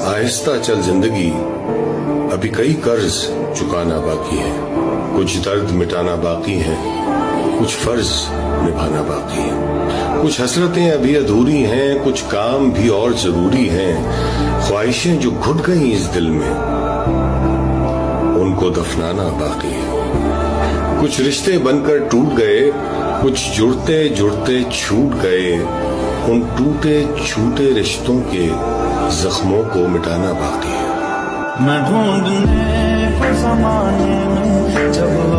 आहिस्ता चल जिंदगी, अभी कई कर्ज चुकाना बाकी है। कुछ दर्द मिटाना बाकी है, कुछ फर्ज निभाना बाकी है। कुछ हसरतें अभी अधूरी हैं, कुछ काम भी और जरूरी हैं। ख्वाहिशें जो घुट गई इस दिल में, उनको दफनाना बाकी है। कुछ रिश्ते बनकर टूट गए, कुछ जुड़ते जुड़ते छूट गए। उन टूटे छूटे रिश्तों के जख्मों को मिटाना बाकी है। मैं ढूंढने को ज़माने में जब